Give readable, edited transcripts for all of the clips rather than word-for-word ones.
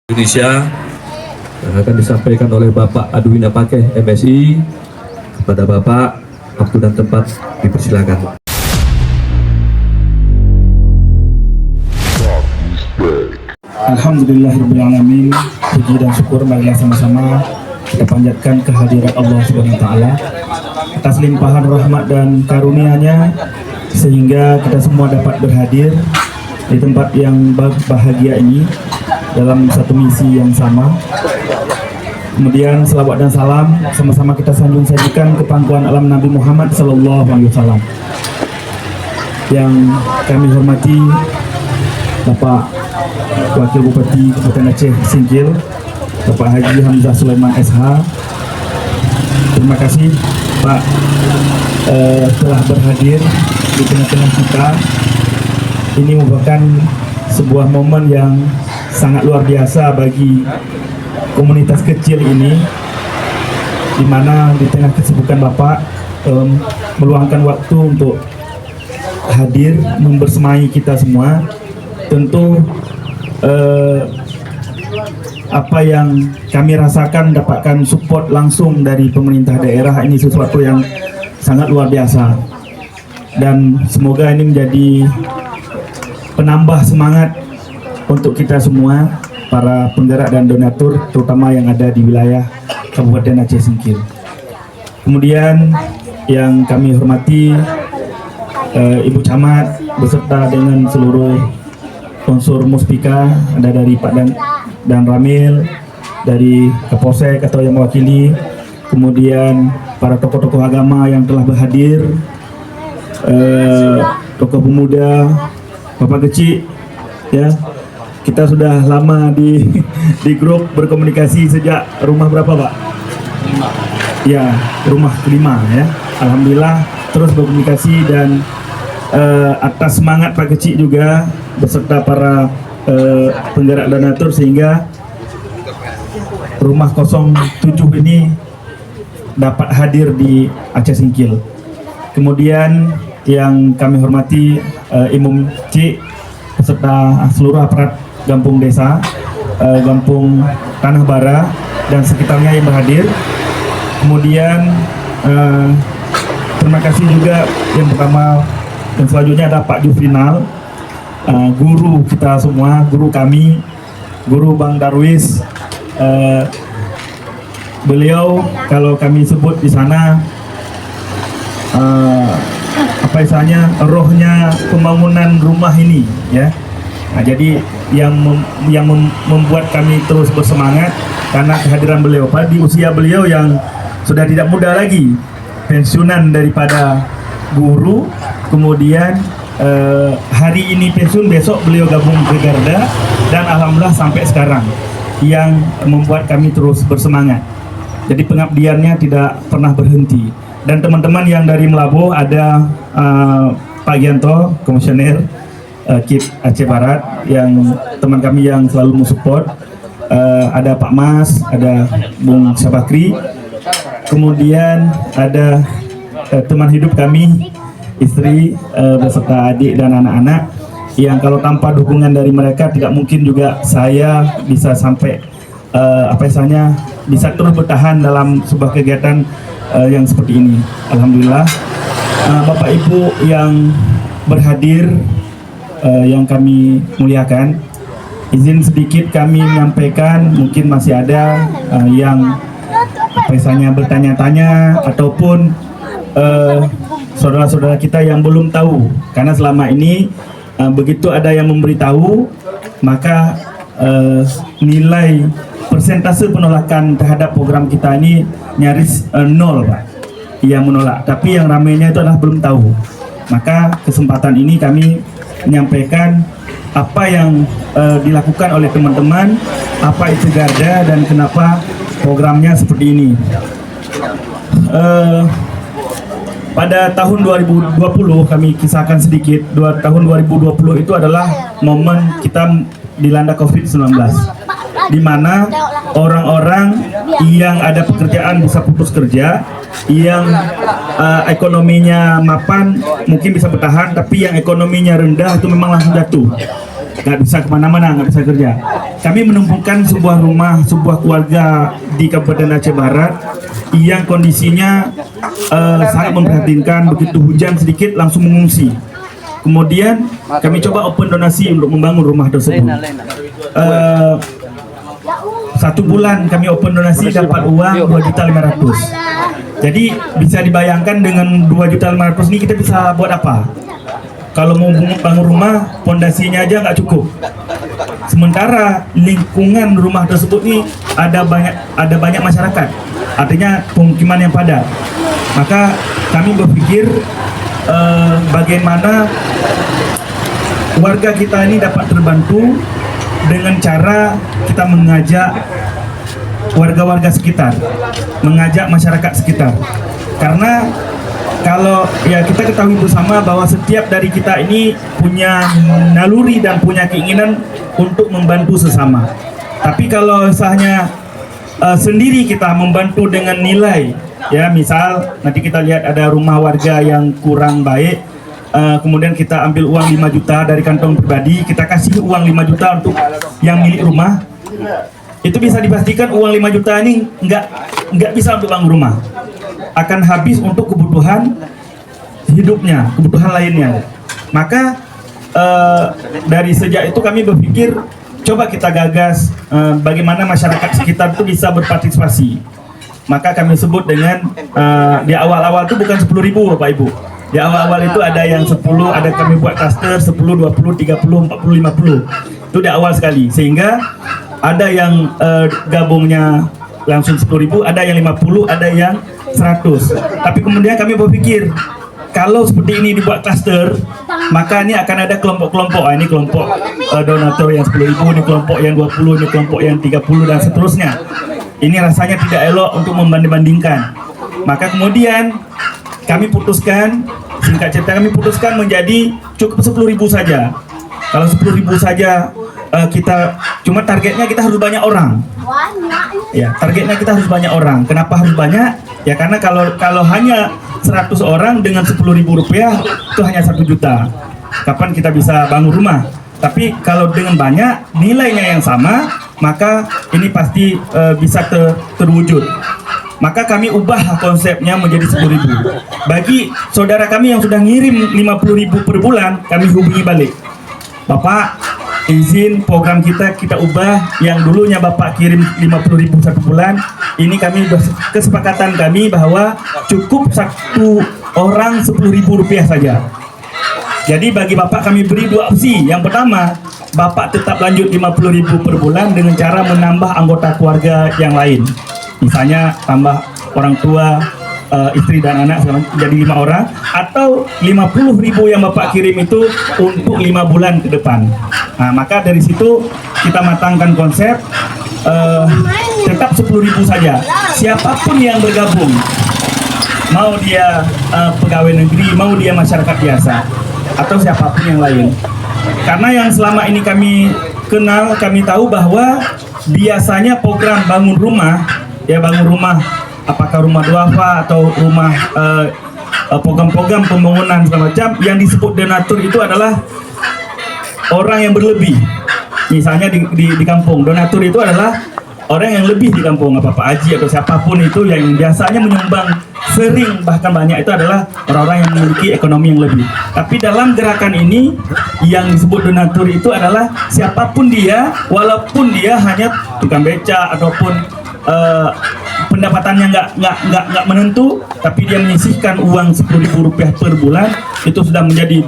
Indonesia yang akan disampaikan oleh Bapak Adwina Pakeh MSI. Kepada Bapak, waktu dan tempat dipersilakan. Alhamdulillahirrahmanirrahim. Puji dan syukur marilah sama-sama kita panjatkan kehadiran Allah Subhanahu wa taala atas limpahan rahmat dan karunia-Nya sehingga kita semua dapat berhadir di tempat yang bahagia ini dalam satu misi yang sama. Kemudian selawat dan salam sama-sama kita sanjung-sanjungkan ke pangkuan alam Nabi Muhammad SAW. Yang kami hormati Bapak Wakil Bupati Kabupaten Aceh Singkil, Bapak Haji Hamzah Sulaiman SH. Terima kasih Pak telah berhadir di tengah-tengah kita. Ini merupakan sebuah momen yang sangat luar biasa bagi komunitas kecil ini, di mana di tengah kesibukan Bapak meluangkan waktu untuk hadir membersamai kita semua. Tentu apa yang kami rasakan dapatkan support langsung dari pemerintah daerah ini sesuatu yang sangat luar biasa, dan semoga ini menjadi penambah semangat untuk kita semua, para penggerak dan donatur, terutama yang ada di wilayah Kabupaten Aceh Singkil. Kemudian yang kami hormati Ibu Camat beserta dengan seluruh unsur Muspika, ada dari Pak dan Ramil, dari Kapolsek atau yang mewakili, kemudian para tokoh-tokoh agama yang telah berhadir, tokoh pemuda, Bapak kecil, ya. Kita sudah lama di grup berkomunikasi sejak rumah berapa, Pak? Ya, rumah kelima ya. Alhamdulillah terus berkomunikasi, dan atas semangat Pak Kecik juga beserta para penggerak donatur sehingga rumah 07 ini dapat hadir di Aceh Singkil. Kemudian yang kami hormati Imam Cik beserta seluruh aparat Gampung Desa, Gampung Tanah Bara dan sekitarnya yang berhadir. Kemudian terima kasih juga yang pertama dan selanjutnya ada Pak Jufrinal, guru kita semua, guru kami, guru Bang Darwis. Beliau kalau kami sebut di sana apa istilahnya, rohnya pembangunan rumah ini ya. Nah, jadi yang membuat kami terus bersemangat karena kehadiran beliau di usia beliau yang sudah tidak muda lagi, pensiunan daripada guru, kemudian hari ini pensiun, besok beliau gabung ke Garda, dan alhamdulillah sampai sekarang, yang membuat kami terus bersemangat. Jadi pengabdiannya tidak pernah berhenti. Dan teman-teman yang dari Melabuh ada Pak Gianto, komisioner KIP Aceh Barat, yang teman kami yang selalu mensupport. Ada Pak Mas, ada Bung Syabakri, kemudian ada teman hidup kami, istri beserta adik dan anak-anak, yang kalau tanpa dukungan dari mereka tidak mungkin juga saya bisa sampai apa istilahnya, bisa terus bertahan dalam sebuah kegiatan yang seperti ini. Alhamdulillah, Bapak Ibu yang berhadir, yang kami muliakan, izin sedikit kami menyampaikan, mungkin masih ada yang apa istilahnya bertanya-tanya ataupun saudara-saudara kita yang belum tahu, karena selama ini begitu ada yang memberitahu, maka nilai persentase penolakan terhadap program kita ini nyaris nol, Pak, yang menolak. Tapi yang ramainya itu adalah belum tahu. Maka kesempatan ini kami menyampaikan apa yang dilakukan oleh teman-teman, apa itu Garda, dan kenapa programnya seperti ini. Pada tahun 2020 kami kisahkan sedikit. Tahun 2020 itu adalah momen kita dilanda COVID-19, di mana orang-orang yang ada pekerjaan bisa putus kerja, yang ekonominya mapan mungkin bisa bertahan, tapi yang ekonominya rendah itu memang langsung jatuh. nggak bisa kemana-mana, nggak bisa kerja. Kami menemukan sebuah rumah, sebuah keluarga di Kabupaten Aceh Barat yang kondisinya sangat memprihatinkan. Begitu hujan sedikit langsung mengungsi. Kemudian kami coba open donasi untuk membangun rumah tersebut. 1 bulan kami open donasi dapat uang 2.500.000. Jadi bisa dibayangkan dengan 2.500.000 ini kita bisa buat apa? Kalau mau bangun rumah, pondasinya aja nggak cukup. Sementara lingkungan rumah tersebut ini ada banyak masyarakat, artinya pemukiman yang padat. Maka kami berpikir bagaimana warga kita ini dapat terbantu dengan cara kita mengajak warga-warga sekitar, mengajak masyarakat sekitar. Karena kalau ya kita ketahui bersama bahwa setiap dari kita ini punya naluri dan punya keinginan untuk membantu sesama. Tapi kalau misalnya sendiri kita membantu dengan nilai, ya misal nanti kita lihat ada rumah warga yang kurang baik, kemudian kita ambil uang 5 juta dari kantong pribadi, kita kasih uang 5 juta untuk yang milik rumah, itu bisa dipastikan uang 5 juta ini nggak bisa untuk bangun rumah, akan habis untuk kebutuhan hidupnya, kebutuhan lainnya. Maka dari sejak itu kami berpikir coba kita gagas bagaimana masyarakat sekitar itu bisa berpartisipasi. Maka kami sebut dengan di awal-awal itu bukan 10.000 Bapak Ibu. Di awal-awal itu ada yang 10, ada kami buat klaster 10, 20, 30, 40, 50. Itu di awal sekali. Sehingga ada yang gabungnya langsung 10.000, ada yang 50, ada yang 100. Tapi kemudian kami berpikir kalau seperti ini dibuat klaster, maka ini akan ada kelompok-kelompok. Ini kelompok donatur yang 10.000, ini kelompok yang 20, ini kelompok yang 30 dan seterusnya. Ini rasanya tidak elok untuk membanding-bandingkan. Maka kemudian kami putuskan, singkat cerita kami putuskan menjadi cukup 10.000 saja. Kalau 10.000 saja kita cuma targetnya kita harus banyak orang. Ya, targetnya kita harus banyak orang. Kenapa harus banyak? Ya karena kalau hanya 100 orang dengan 10.000 rupiah itu hanya 1 juta. Kapan kita bisa bangun rumah? Tapi kalau dengan banyak nilainya yang sama, maka ini pasti bisa terwujud. Maka kami ubah konsepnya menjadi 10.000. Bagi saudara kami yang sudah ngirim 50.000 per bulan, kami hubungi balik. Bapak, izin program kita ubah, yang dulunya Bapak kirim 50.000 satu bulan, ini kami kesepakatan kami bahwa cukup 1 orang 10.000 rupiah saja. Jadi bagi Bapak kami beri 2 opsi. Yang pertama, Bapak tetap lanjut 50.000 per bulan dengan cara menambah anggota keluarga yang lain. Misalnya tambah orang tua, istri dan anak jadi 5 orang, atau 50.000 yang Bapak kirim itu untuk 5 bulan ke depan. Nah, maka dari situ kita matangkan konsep tetap 10.000 saja. Siapapun yang bergabung, mau dia pegawai negeri, mau dia masyarakat biasa, atau siapapun yang lain. Karena yang selama ini kami kenal, kami tahu bahwa biasanya program bangun rumah, ya bangun rumah, apakah rumah duafa atau rumah program-program pembangunan segala macam, yang disebut donatur itu adalah orang yang berlebih. Misalnya di kampung, donatur itu adalah orang yang lebih di kampung, apa Pak Haji atau siapapun itu yang biasanya menyumbang sering bahkan banyak, itu adalah orang-orang yang memiliki ekonomi yang lebih. Tapi dalam gerakan ini yang disebut donatur itu adalah siapapun dia, walaupun dia hanya tukang beca ataupun pendapatannya nggak menentu, tapi dia menyisihkan uang 10.000 rupiah per bulan, itu sudah menjadi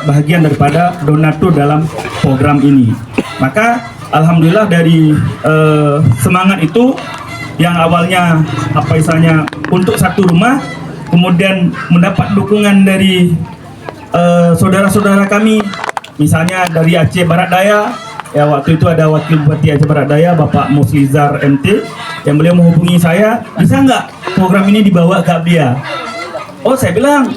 bahagian daripada donatur dalam program ini. Maka alhamdulillah dari semangat itu yang awalnya apa istilahnya untuk 1 rumah, kemudian mendapat dukungan dari saudara-saudara kami, misalnya dari Aceh Barat Daya. Ya, waktu itu ada Wakil Bupati Aceh Barat Daya, Bapak Muslizar MT, yang beliau menghubungi saya, bisa nggak program ini dibawa ke Abdia? Oh, saya bilang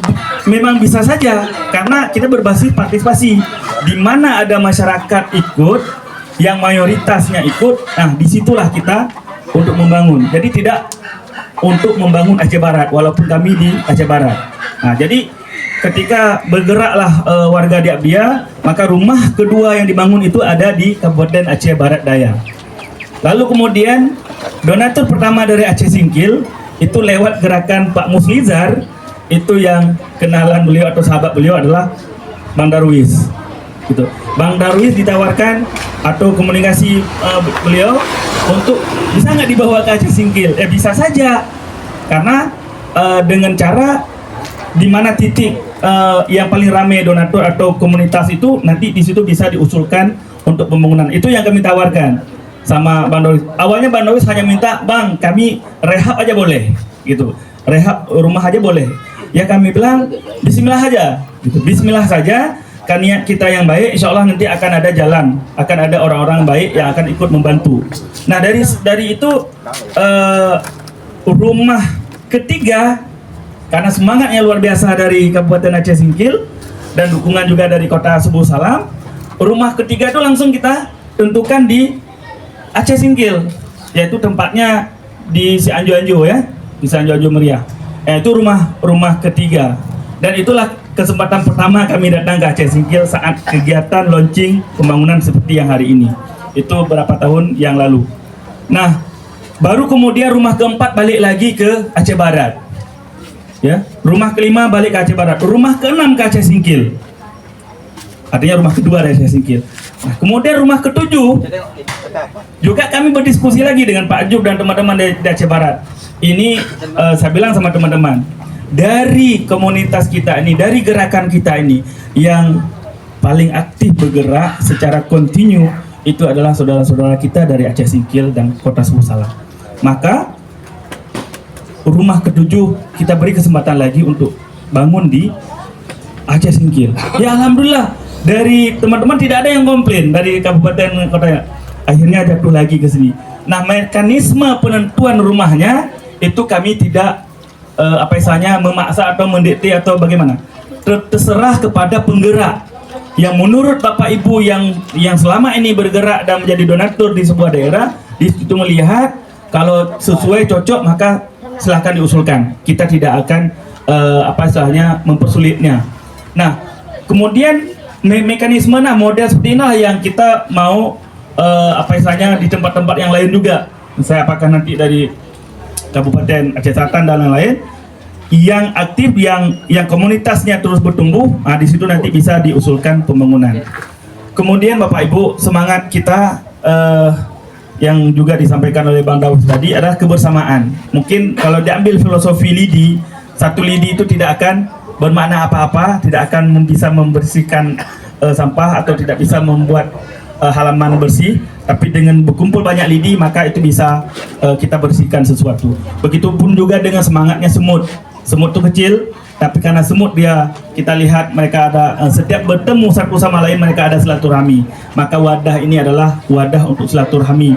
memang bisa saja, karena kita berbasis partisipasi. Di mana ada masyarakat ikut, yang mayoritasnya ikut, nah disitulah kita untuk membangun. Jadi tidak untuk membangun Aceh Barat, walaupun kami di Aceh Barat. Nah, jadi ketika bergeraklah warga di Abdia, Maka rumah kedua yang dibangun itu ada di Kabupaten Aceh Barat Daya. Lalu kemudian donatur pertama dari Aceh Singkil itu lewat gerakan Pak Muslizar, itu yang kenalan beliau atau sahabat beliau adalah Bang Darwis. Gitu. Bang Darwis ditawarkan atau komunikasi beliau untuk bisa nggak dibawa ke Aceh Singkil? Bisa saja, karena dengan cara di mana titik yang paling ramai donatur atau komunitas itu nanti di situ bisa diusulkan untuk pembangunan. Itu yang kami tawarkan sama Bang Darwis. Awalnya Bang Darwis hanya minta, Bang, kami rehab aja boleh, gitu. Rehab rumah aja boleh. Ya kami bilang, Bismillah aja, gitu. Bismillah saja. Kan niat kita yang baik, insya Allah nanti akan ada jalan, akan ada orang-orang baik yang akan ikut membantu. Nah dari itu rumah ketiga, karena semangatnya luar biasa dari Kabupaten Aceh Singkil dan dukungan juga dari Kota Subuh Salam, rumah ketiga itu langsung kita tentukan di Aceh Singkil, yaitu tempatnya di Cianjur ya, di Cianjur Meriah. Itu rumah ketiga, dan itulah kesempatan pertama kami datang ke Aceh Singkil saat kegiatan launching pembangunan seperti yang hari ini. Itu berapa tahun yang lalu. Nah, baru kemudian rumah keempat balik lagi ke Aceh Barat. Ya, rumah kelima balik ke Aceh Barat. Rumah keenam ke Aceh Singkil. Artinya rumah kedua dari Aceh Singkil. Nah, kemudian rumah ketujuh juga kami berdiskusi lagi dengan Pak Jub dan teman-teman dari Aceh Barat. Ini saya bilang sama teman-teman, dari komunitas kita ini, dari gerakan kita ini, yang paling aktif bergerak secara kontinu itu adalah saudara-saudara kita dari Aceh Singkil dan Kota Subuh Salam. Maka rumah ketujuh kita beri kesempatan lagi untuk bangun di Aceh Singkil. Ya alhamdulillah, dari teman-teman tidak ada yang komplain dari kabupaten kota. Akhirnya jatuh lagi ke sini. Nah, mekanisme penentuan rumahnya itu kami tidak memaksa atau mendikte atau bagaimana. Terserah kepada penggerak yang menurut Bapak Ibu yang selama ini bergerak dan menjadi donatur di sebuah daerah, di situ melihat kalau sesuai cocok maka silahkan diusulkan. Kita tidak akan mempersulitnya. Nah, kemudian mekanisme model seperti inilah yang kita mau di tempat-tempat yang lain juga. Saya apakah nanti dari Kabupaten Aceh Selatan dan lain-lain yang aktif, yang komunitasnya terus bertumbuh, di situ nanti bisa diusulkan pembangunan. Kemudian Bapak Ibu, semangat kita yang juga disampaikan oleh Bang Daus tadi adalah kebersamaan. Mungkin kalau diambil filosofi lidi, satu lidi itu tidak akan bermakna apa-apa, tidak akan bisa membersihkan sampah atau tidak bisa membuat halaman bersih, tapi dengan berkumpul banyak lidi maka itu bisa kita bersihkan sesuatu. Begitupun juga dengan semangatnya semut. Semut itu kecil, tapi karena semut kita lihat mereka ada setiap bertemu satu sama lain mereka ada silaturahmi. Maka wadah ini adalah wadah untuk silaturahmi.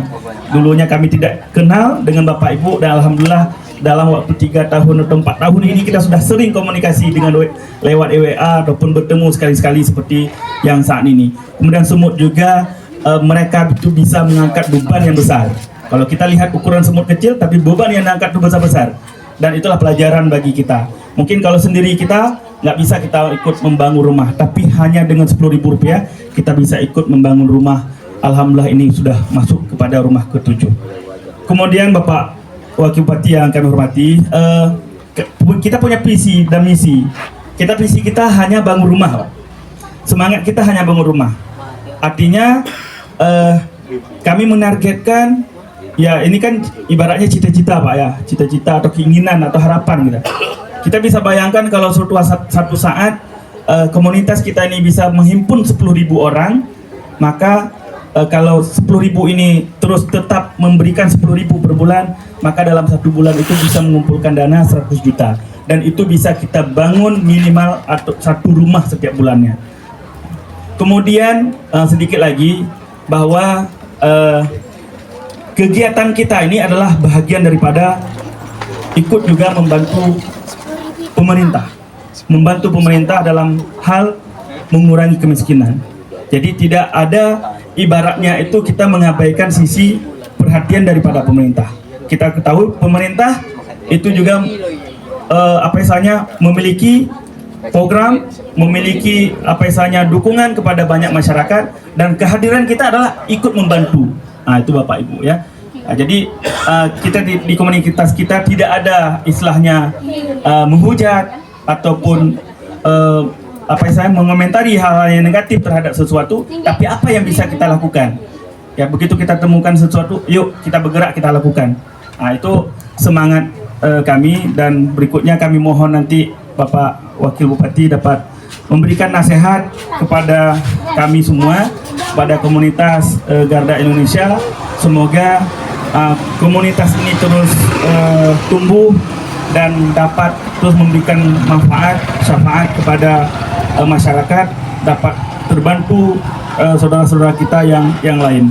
Dulunya kami tidak kenal dengan Bapak Ibu, dan alhamdulillah dalam waktu 3 tahun atau 4 tahun ini kita sudah sering komunikasi dengan lewat EWA ataupun bertemu sekali-sekali seperti yang saat ini. Kemudian semut juga mereka itu bisa mengangkat beban yang besar. Kalau kita lihat ukuran semut kecil tapi beban yang diangkat itu besar-besar, dan itulah pelajaran bagi kita. Mungkin kalau sendiri kita nggak bisa kita ikut membangun rumah, tapi hanya dengan Rp10.000 kita bisa ikut membangun rumah. Alhamdulillah ini sudah masuk kepada rumah ke-7. Kemudian Bapak Wakil Bupati yang kami hormati, kita punya visi dan misi. Visi kita hanya bangun rumah, Pak. Semangat kita hanya bangun rumah. Artinya kami menargetkan, ya ini kan ibaratnya cita-cita Pak ya, cita-cita atau keinginan atau harapan gitu. Kita bisa bayangkan kalau suatu saat komunitas kita ini bisa menghimpun 10.000 orang, maka kalau 10.000 ini terus tetap memberikan 10.000 per bulan, maka dalam 1 bulan itu bisa mengumpulkan dana 100 juta, dan itu bisa kita bangun minimal atau 1 rumah setiap bulannya. Kemudian sedikit lagi bahwa kegiatan kita ini adalah bahagian daripada ikut juga membantu pemerintah dalam hal mengurangi kemiskinan. Jadi tidak ada ibaratnya itu kita mengabaikan sisi perhatian daripada pemerintah. Kita ketahui pemerintah itu juga memiliki program, memiliki apa istilahnya dukungan kepada banyak masyarakat, dan kehadiran kita adalah ikut membantu. Nah, itu Bapak Ibu ya. Nah, jadi kita di komunitas kita tidak ada istilahnya menghujat ataupun apa istilahnya mengomentari hal-hal yang negatif terhadap sesuatu, tapi apa yang bisa kita lakukan. Ya, begitu kita temukan sesuatu, yuk kita bergerak, kita lakukan. Nah, itu semangat kami, dan berikutnya kami mohon nanti Bapak Wakil Bupati dapat memberikan nasihat kepada kami semua, pada komunitas Garda Indonesia. Semoga komunitas ini terus tumbuh dan dapat terus memberikan manfaat, syafaat kepada masyarakat, dapat terbantu saudara-saudara kita yang lain.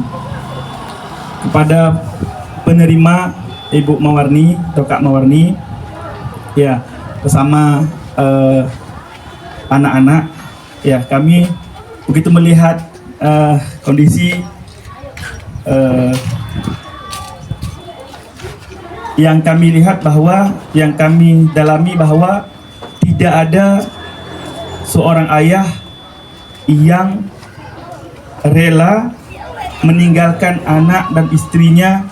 Kepada penerima Ibu Mawarni atau Kak Mawarni, ya, bersama anak-anak, ya, kami begitu melihat kondisi yang kami lihat bahwa, yang kami dalami bahwa tidak ada seorang ayah yang rela meninggalkan anak dan istrinya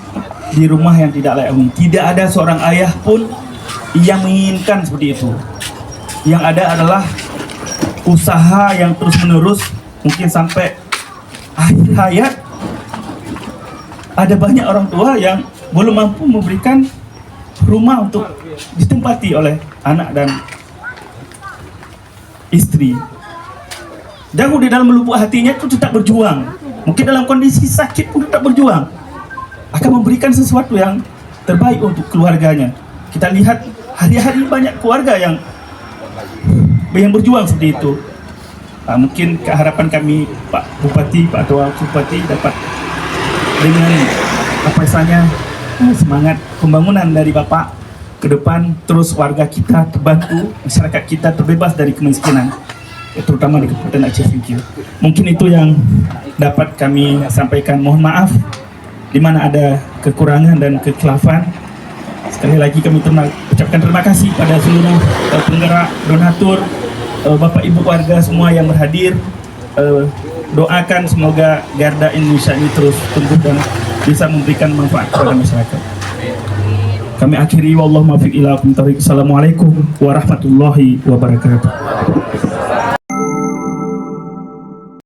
di rumah yang tidak layak huni. Tidak ada seorang ayah pun yang menginginkan seperti itu. Yang ada adalah usaha yang terus-menerus, mungkin sampai akhir hayat. Ada banyak orang tua yang belum mampu memberikan rumah untuk ditempati oleh anak dan istri. Jauh di dalam lubuk hatinya itu tetap berjuang. Mungkin dalam kondisi sakit pun tetap berjuang, akan memberikan sesuatu yang terbaik untuk keluarganya. Kita lihat hari-hari banyak keluarga yang berjuang seperti itu. Mungkin keharapan kami Pak Bupati, Pak Tua Bupati dapat dengan apa istilahnya semangat pembangunan dari Bapak ke depan, terus warga kita terbantu, masyarakat kita terbebas dari kemiskinan, terutama di Kabupaten Aceh Singkil. Mungkin itu yang dapat kami sampaikan. Mohon maaf di mana ada kekurangan dan kekhilafan. Sekali lagi kami ucapkan terima kasih pada seluruh penggerak, donatur, Bapak Ibu warga semua yang berhadir. Doakan semoga Garda Indonesia ini terus tumbuh dan bisa memberikan manfaat kepada masyarakat. Kami akhiri, wallahu muwaffiq ila aqwamit thoriq. Assalamualaikum warahmatullahi wabarakatuh.